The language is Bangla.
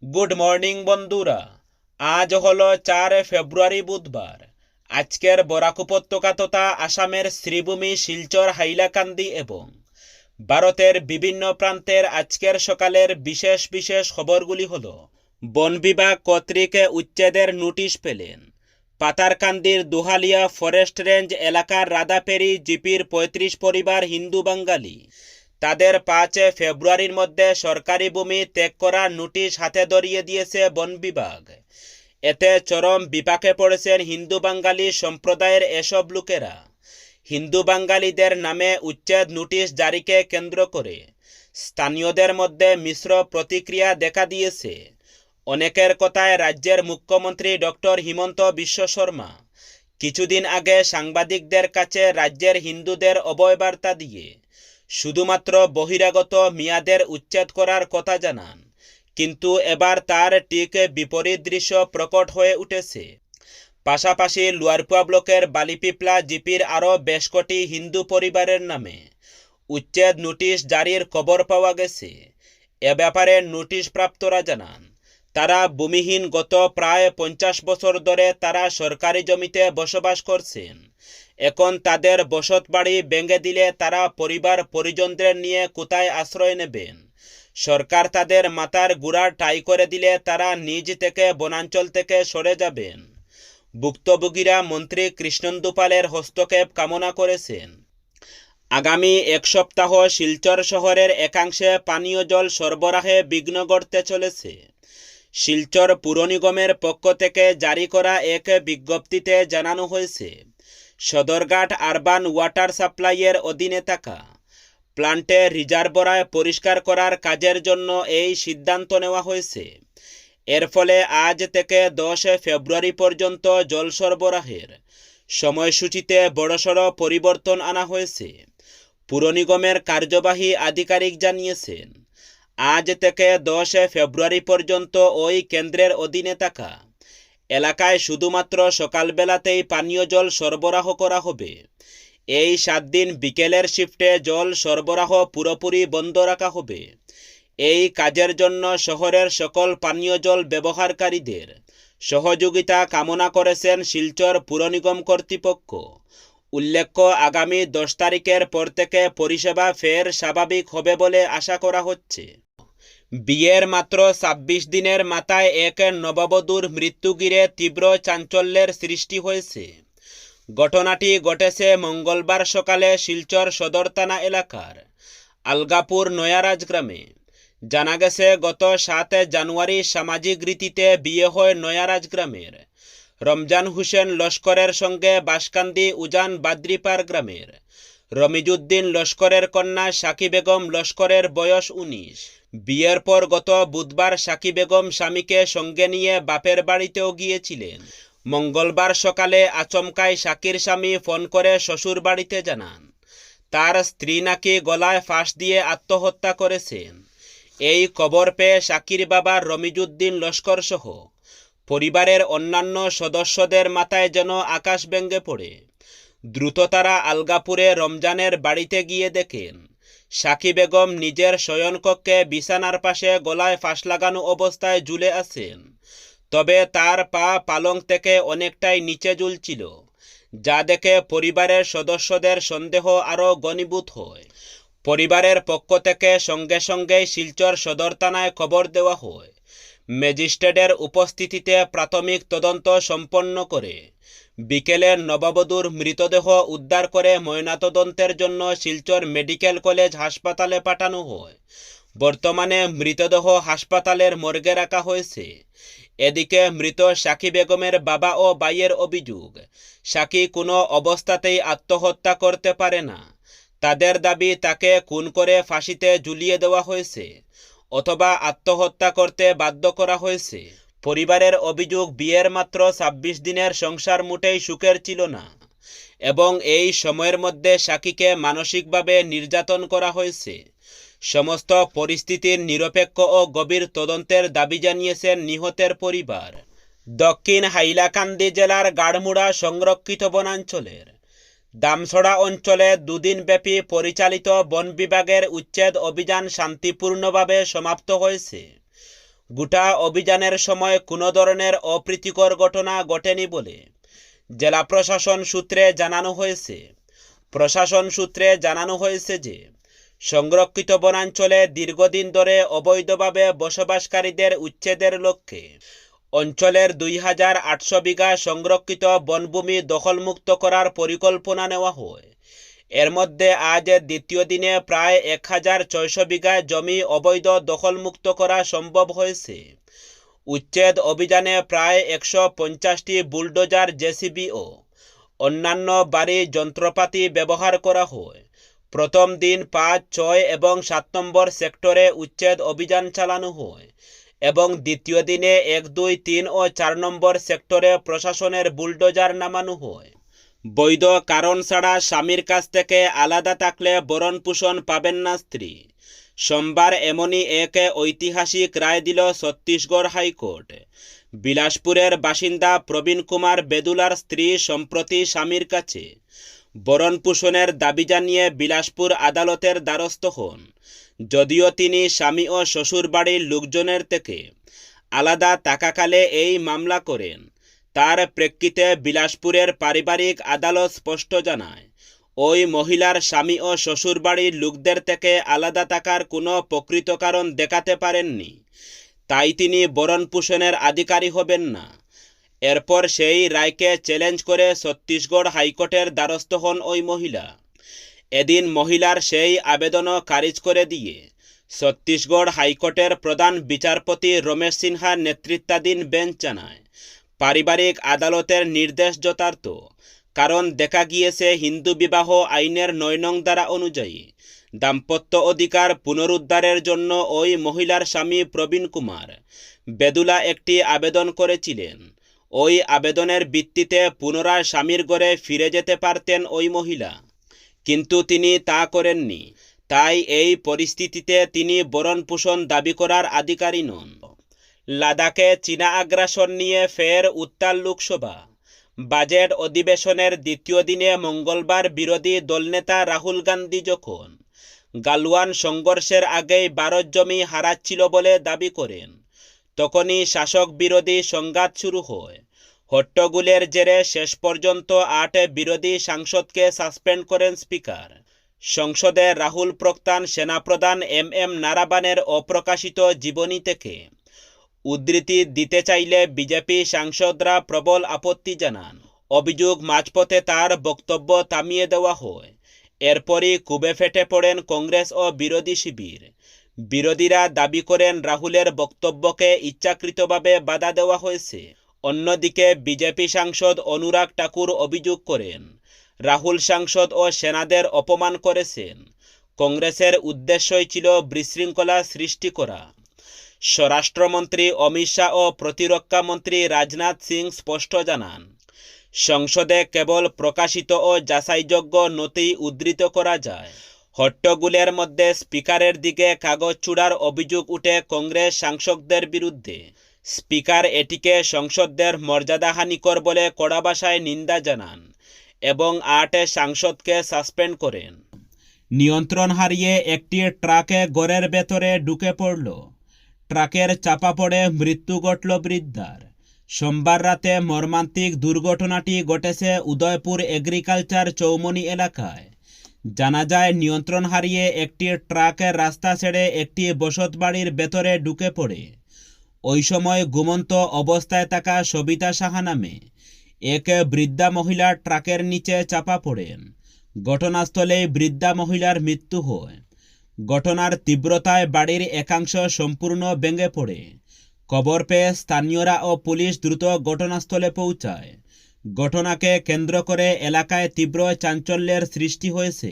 গুড মর্নিং বন্ধুরা। আজ হলো 4 ফেব্রুয়ারি বুধবার। আজকের বরাক উপত্যকা তথা আসামের শ্রীভূমি, শিলচর, হাইলাকান্দি এবং ভারতের বিভিন্ন প্রান্তের আজকের সকালের বিশেষ বিশেষ খবরগুলি হলো: বন বিভাগ কর্তৃক উচ্ছেদের নোটিশ পেলেন পাতারকান্দির দুহালিয়া ফরেস্ট রেঞ্জ এলাকার রাধাপেরি জিপির ৩৫ পরিবার হিন্দু বাঙালি। তাদের 5 ফেব্রুয়ারির মধ্যে সরকারি ভূমি ত্যাগ করার নোটিশ হাতে ধরিয়ে দিয়েছে বন বিভাগ। এতে চরম বিপাকে পড়েছেন হিন্দু বাঙালি সম্প্রদায়ের এসব লোকেরা। হিন্দু বাঙালিদের নামে উচ্ছেদ নোটিশ জারিকে কেন্দ্র করে স্থানীয়দের মধ্যে মিশ্র প্রতিক্রিয়া দেখা দিয়েছে। অনেকের কথায় রাজ্যের মুখ্যমন্ত্রী ডক্টর হিমন্ত বিশ্ব শর্মা কিছুদিন আগে সাংবাদিকদের কাছে রাজ্যের হিন্দুদের অভয়বার্তা দিয়ে শুধুমাত্র বহিরাগত মিয়াদের উচ্ছেদ করার কথা জানান, কিন্তু এবার তার ঠিক বিপরীত দৃশ্য প্রকট হয়ে উঠেছে। পাশাপাশি লুয়ারপুয়া ব্লকের বালিপিপলা জিপির আরও বেশ কটি হিন্দু পরিবারের নামে উচ্ছেদ নোটিশ জারির খবর পাওয়া গেছে। এ ব্যাপারে নোটিশ প্রাপ্তরা জানান, তারা ভূমিহীন, গত প্রায় 50 বছর ধরে তারা সরকারি জমিতে বসবাস করছেন। এখন তাদের বসত বাড়ি ভেঙে দিলে তারা পরিবার পরিজনদের নিয়ে কোথায় আশ্রয় নেবেন? সরকার তাদের মাথার গুড়া ঠাই করে দিলে তারা নিজ থেকে বনাঞ্চল থেকে সরে যাবেন। ভুক্তভোগীরা মন্ত্রী কৃষ্ণেন্দু পালের হস্তক্ষেপ কামনা করেছেন। আগামী এক সপ্তাহ শিলচর শহরের একাংশে পানীয় জল সরবরাহে বিঘ্ন ঘটতে চলেছে। শিলচর পুর নিগমের পক্ষ থেকে জারি করা এক বিজ্ঞপ্তিতে জানানো হয়েছে, সদরঘাট আরবান ওয়াটার সাপ্লাইয়ের অধীনে থাকা প্লান্টে রিজার্ভরায় পরিষ্কার করার কাজের জন্য এই সিদ্ধান্ত নেওয়া হয়েছে। এর ফলে আজ থেকে 10 ফেব্রুয়ারি পর্যন্ত জল সরবরাহের সময়সূচিতে বড়সড় পরিবর্তন আনা হয়েছে। পুর নিগমের কার্যবাহী আধিকারিক জানিয়েছেন, আজ থেকে 10 ফেব্রুয়ারি পর্যন্ত ওই কেন্দ্রের অধীনে থাকা এলাকায় শুধুমাত্র সকালবেলাতেই পানীয় জল সরবরাহ করা হবে। এই 7 দিন বিকেলের শিফটে জল সরবরাহ পুরোপুরি বন্ধ রাখা হবে। এই কাজের জন্য শহরের সকল পানীয় জল ব্যবহারকারীদের সহযোগিতা কামনা করেছেন শিলচর পুর নিগম কর্তৃপক্ষ। উল্লেখ্য, আগামী 10 তারিখের পর থেকে পরিষেবা ফের স্বাভাবিক হবে বলে আশা করা হচ্ছে। বিয়ের মাত্র 26 দিনের মাথায় এক নববধূর মৃত্যু ঘিরে তীব্র চাঞ্চল্যের সৃষ্টি হয়েছে। ঘটনাটি ঘটেছে মঙ্গলবার সকালে শিলচর সদর থানা এলাকার আলগাপুর নয়ারাজ গ্রামে। জানা গেছে, গত 7 জানুয়ারি সামাজিক রীতিতে বিয়ে হয় নয়ারাজ গ্রামের রমজান হোসেন লস্করের সঙ্গে বাঁশকান্দি উজান বাদ্রিপার গ্রামের রমিজউদ্দিন লস্করের কন্যা সাকি বেগম লস্করের, বয়স 19। বিয়ের পর গত বুধবার সাকি বেগম স্বামীকে সঙ্গে নিয়ে বাপের বাড়িতেও গিয়েছিলেন। মঙ্গলবার সকালে আচমকায় সাকির স্বামী ফোন করে শ্বশুর বাড়িতে জানান, তার স্ত্রী নাকি গলায় ফাঁস দিয়ে আত্মহত্যা করেছেন। এই খবর পেয়ে সাকির বাবা রমিজউদ্দিন লস্কর সহ পরিবারের অন্যান্য সদস্যদের মাথায় যেন আকাশ ভেঙে পড়ে। দ্রুত তারা আলগাপুরে রমজানের বাড়িতে গিয়ে দেখেন সাকি বেগম নিজের শয়নকক্ষে বিছানার পাশে গলায় ফাঁস লাগানো অবস্থায় ঝুলে আছেন। তবে তার পা পালং থেকে অনেকটাই নিচে ঝুলছিল, যা দেখে পরিবারের সদস্যদের সন্দেহ আরও ঘনীভূত হয়। পরিবারের পক্ষ থেকে সঙ্গে সঙ্গেই শিলচর সদর থানায় খবর দেওয়া হয়। ম্যাজিস্ট্রেটের উপস্থিতিতে প্রাথমিক তদন্ত সম্পন্ন করে বিকেলে নববধূর মৃতদেহ উদ্ধার করে ময়নাতদন্তের জন্য শিলচর মেডিকেল কলেজ হাসপাতালে পাঠানো হয়। বর্তমানে মৃতদেহ হাসপাতালের মর্গে রাখা হয়েছে। এদিকে মৃত সাকি বেগমের বাবা ও ভাইয়ের অভিযোগ, সাকি কোনো অবস্থাতেই আত্মহত্যা করতে পারে না। তাদের দাবি, তাকে খুন করে ফাঁসিতে ঝুলিয়ে দেওয়া হয়েছে অথবা আত্মহত্যা করতে বাধ্য করা হয়েছে। পরিবারের অভিযোগ, বিয়ের মাত্র 26 দিনের সংসার মোটেই সুখের ছিল না এবং এই সময়ের মধ্যে সাকিকে মানসিকভাবে নির্যাতন করা হয়েছে। সমস্ত পরিস্থিতির নিরপেক্ষ ও গভীর তদন্তের দাবি জানিয়েছেন নিহতের পরিবার। দক্ষিণ হাইলাকান্দি জেলার গাড়মুড়া সংরক্ষিত বনাঞ্চলের দামছড়া অঞ্চলে 2 দিনব্যাপী পরিচালিত বন বিভাগের উচ্ছেদ অভিযান শান্তিপূর্ণভাবে সমাপ্ত হয়েছে। গোটা অভিযানের সময় কোনো ধরনের অপ্রীতিকর ঘটনা ঘটেনি বলে জেলা প্রশাসন সূত্রে জানানো হয়েছে। প্রশাসন সূত্রে জানানো হয়েছে যে সংরক্ষিত বনাঞ্চলে দীর্ঘদিন ধরে অবৈধভাবে বসবাসকারীদের উচ্ছেদের লক্ষ্যে অঞ্চলের 2800 বিঘা সংরক্ষিত বনভূমি দখলমুক্ত করার পরিকল্পনা নেওয়া হয়। এর মধ্যে আজ দ্বিতীয় দিনে প্রায় 1600 বিঘা জমি অবৈধ দখলমুক্ত করা সম্ভব হয়েছে। উচ্ছেদ অভিযানে প্রায় 150টি বুলডোজার, জেসিবি ও অন্যান্য ভারী যন্ত্রপাতি ব্যবহার করা হয়। প্রথম দিন 5, 6 এবং 7 নম্বর সেক্টরে উচ্ছেদ অভিযান চালানো হয় এবং দ্বিতীয় দিনে 1, 2, 3 ও 4 নম্বর সেক্টরে প্রশাসনের বুলডোজার নামানো হয়। বৈধ কারণ ছাড়া স্বামীর কাছ থেকে আলাদা থাকলে ভরণ পোষণ পাবেন না স্ত্রী। সোমবার এমনই এক ঐতিহাসিক রায় দিল ছত্তিশগড় হাইকোর্ট। বিলাসপুরের বাসিন্দা প্রবীণ কুমার বেদুলার স্ত্রী সম্প্রতি স্বামীর কাছে ভরণ পোষণের দাবি জানিয়ে বিলাসপুর আদালতের দ্বারস্থ হন। যদিও তিনি স্বামী ও শ্বশুরবাড়ির লোকজনের থেকে আলাদা থাকাকালে এই মামলা করেন, তার প্রেক্ষিতে বিলাসপুরের পারিবারিক আদালত স্পষ্ট জানায় ওই মহিলার স্বামী ও শ্বশুরবাড়ির লোকদের থেকে আলাদা থাকার কোনো প্রকৃত কারণ দেখাতে পারেননি, তাই তিনি ভরণ পোষণের অধিকারী হবেন না। এরপর সেই রায়কে চ্যালেঞ্জ করে ছত্তিশগড় হাইকোর্টের দ্বারস্থ হন ওই মহিলা। এদিন মহিলার সেই আবেদনও খারিজ করে দিয়ে ছত্তিশগড় হাইকোর্টের প্রধান বিচারপতি রমেশ সিনহার নেতৃত্বাধীন বেঞ্চ জানায় পারিবারিক আদালতের নির্দেশ যথার্থ, কারণ দেখা গিয়েছে হিন্দু বিবাহ আইনের 9 নং ধারা অনুযায়ী দাম্পত্য অধিকার পুনরুদ্ধারের জন্য ওই মহিলার স্বামী প্রবীণ কুমার বেদুলা একটি আবেদন করেছিলেন। ওই আবেদনের ভিত্তিতে পুনরায় স্বামীর ঘরে ফিরে যেতে পারতেন ওই মহিলা, কিন্তু তিনি তা করেননি। তাই এই পরিস্থিতিতে তিনি ভরণ পোষণ দাবি করার অধিকারী নন। লাদাখে চীনা আগ্রাসন নিয়ে ফের উত্তাল লোকসভা। বাজেট অধিবেশনের দ্বিতীয় দিনে মঙ্গলবার বিরোধী দলনেতা রাহুল গান্ধী যখন গালওয়ান সংঘর্ষের আগেই ভারত জমি হারাচ্ছিল বলে দাবি করেন, তখনই শাসক বিরোধী সংঘাত শুরু হয়। হট্টগোলের জেরে শেষ পর্যন্ত 8 বিরোধী সাংসদকে সাসপেন্ড করেন স্পিকার। সংসদে রাহুল প্রক্তান সেনাপ্রধান এম নারাবানের অপ্রকাশিত জীবনী থেকে উদ্ধৃতি দিতে চাইলে বিজেপি সাংসদরা প্রবল আপত্তি জানান। অভিযোগ মাঝপথে তার বক্তব্য থামিয়ে দেওয়া হয়। এরপরই ক্ষোভে ফেটে পড়েন কংগ্রেস ও বিরোধী শিবির। বিরোধীরা দাবি করেন রাহুলের বক্তব্যকে ইচ্ছাকৃতভাবে বাধা দেওয়া হয়েছে। অন্যদিকে বিজেপি সাংসদ অনুরাগ ঠাকুর অভিযোগ করেন রাহুল সাংসদ ও সেনাদের অপমান করেছেন। কংগ্রেসের উদ্দেশ্যই ছিল বিশৃঙ্খলা সৃষ্টি করা। স্বরাষ্ট্রমন্ত্রী অমিত শাহ ও প্রতিরক্ষা মন্ত্রী রাজনাথ সিং স্পষ্ট জানান, সংসদে কেবল প্রকাশিত ও যাচাইযোগ্য নথি উদ্ধৃত করা যায়। হট্টগোলের মধ্যে স্পিকারের দিকে কাগজ ছোড়ার অভিযোগ উঠে কংগ্রেস সাংসদদের বিরুদ্ধে। স্পিকার এটিকে সংসদের মর্যাদাহানিকর বলে কড়া ভাষায় নিন্দা জানান এবং 8 সাংসদকে সাসপেন্ড করেন। নিয়ন্ত্রণ হারিয়ে একটি ট্রাকে ঘরের ভেতরে ঢুকে পড়ল। ট্রাকের চাপা পড়ে মৃত্যু ঘটল বৃদ্ধার। সোমবার রাতে মর্মান্তিক দুর্ঘটনাটি ঘটেছে উদয়পুর এগ্রিকালচার চৌমনি এলাকায়। জানা যায় নিয়ন্ত্রণ হারিয়ে একটি ট্রাকের রাস্তা ছেড়ে একটি বসতবাড়ির ভেতরে ঢুকে পড়ে। ওই সময় ঘুমন্ত অবস্থায় থাকা সবিতা সাহা নামে এক বৃদ্ধা মহিলা ট্রাকের নিচে চাপা পড়েন। ঘটনাস্থলেই বৃদ্ধা মহিলার মৃত্যু হয়। ঘটনার তীব্রতায় বাড়ির একাংশ সম্পূর্ণ ভেঙে পড়ে। খবর পেয়ে স্থানীয়রা ও পুলিশ দ্রুত ঘটনাস্থলে পৌঁছায়। ঘটনাকে কেন্দ্র করে এলাকায় তীব্র চাঞ্চল্যের সৃষ্টি হয়েছে।